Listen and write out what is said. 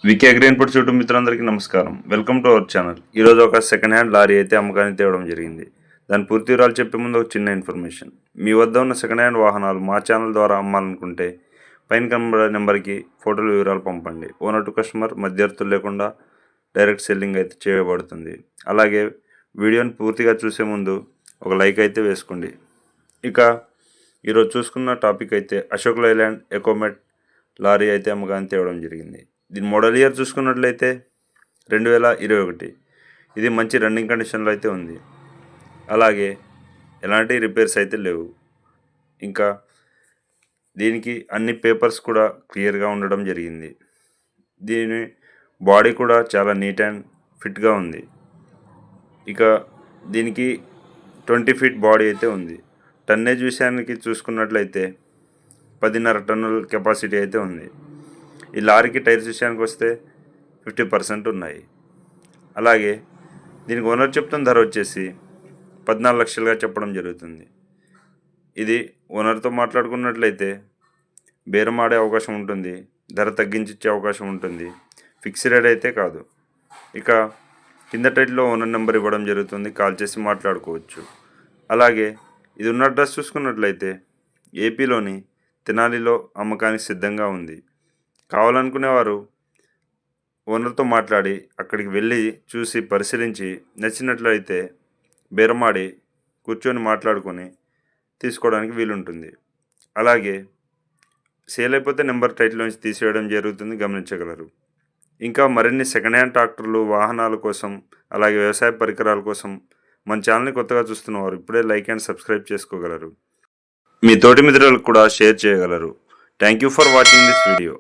VK agri inputs YouTube మిత్రులందరికీ నమస్కారం. Welcome to our channel. ఈరోజు ఒక సెకండ్ హ్యాండ్ లారీ అయితే అమ్మకానికి తేవడం జరిగింది. దాని పూర్తి వివరాలు చెప్పే ముందు ఒక చిన్న ఇన్ఫర్మేషన్. మీ వద్ద ఉన్న సెకండ్ హ్యాండ్ వాహనాలు మా ఛానల్ ద్వారా అమ్మాలనుకుంటే పైన కనబడే నెంబర్కి ఫోటోలు వివరాలు పంపండి. ఓనర్ టు కస్టమర్ మధ్యవర్తులు లేకుండా డైరెక్ట్ సెల్లింగ్ అయితే చేయబడుతుంది. అలాగే వీడియోని పూర్తిగా చూసే ముందు ఒక లైక్ అయితే వేసుకోండి. ఇక ఈరోజు చూసుకున్న టాపిక్ అయితే అశోక్ లైలాండ్ ఎకోమెట్ లారీ అయితే అమ్మకానికి తేవడం జరిగింది. దీని మోడల్ ఇయర్ చూసుకున్నట్లయితే 2021. ఇది మంచి రన్నింగ్ కండిషన్లో అయితే ఉంది. అలాగే ఎలాంటి రిపేర్స్ అయితే లేవు. ఇంకా దీనికి అన్ని పేపర్స్ కూడా క్లియర్గా ఉండడం జరిగింది. దీని బాడీ కూడా చాలా నీట్ అండ్ ఫిట్గా ఉంది. ఇక దీనికి 20 ఫీట్ బాడీ అయితే ఉంది. టన్నేజ్ విషయానికి చూసుకున్నట్లయితే 10.5 టన్నుల కెపాసిటీ అయితే ఉంది. ఈ లారీకి టైర్స్ విషయానికి వస్తే 50% ఉన్నాయి. అలాగే దీనికి ఓనర్ చెప్తున్న ధర వచ్చేసి 14 లక్షలుగా చెప్పడం జరుగుతుంది. ఇది ఓనర్తో మాట్లాడుకున్నట్లయితే బేరం ఆడే అవకాశం ఉంటుంది, ధర తగ్గించే అవకాశం ఉంటుంది. ఫిక్స్ రేట్ అయితే కాదు. ఇక కింద టైట్లో ఓనర్ నెంబర్ ఇవ్వడం జరుగుతుంది, కాల్ చేసి మాట్లాడుకోవచ్చు. అలాగే ఇది ఉన్న అడ్రస్ చూసుకున్నట్లయితే ఏపీలోని తెనాలిలో అమ్మకానికి సిద్ధంగా ఉంది. కావాలనుకునేవారు ఓనర్తో మాట్లాడి అక్కడికి వెళ్ళి చూసి పరిశీలించి నచ్చినట్లయితే బేరమాడి కూర్చొని మాట్లాడుకొని తీసుకోవడానికి వీలుంటుంది. అలాగే సేల్ అయిపోతే నెంబర్ టైటిల్ నుంచి తీసేయడం జరుగుతుంది, గమనించగలరు. ఇంకా మరిన్ని సెకండ్ హ్యాండ్ ట్రాక్టర్లు, వాహనాల కోసం అలాగే వ్యవసాయ పరికరాల కోసం మన ఛానల్ని కొత్తగా చూస్తున్నవారు ఇప్పుడే లైక్ అండ్ సబ్స్క్రైబ్ చేసుకోగలరు. మీ తోటి మిత్రులకు కూడా షేర్ చేయగలరు. Thank you for watching this video.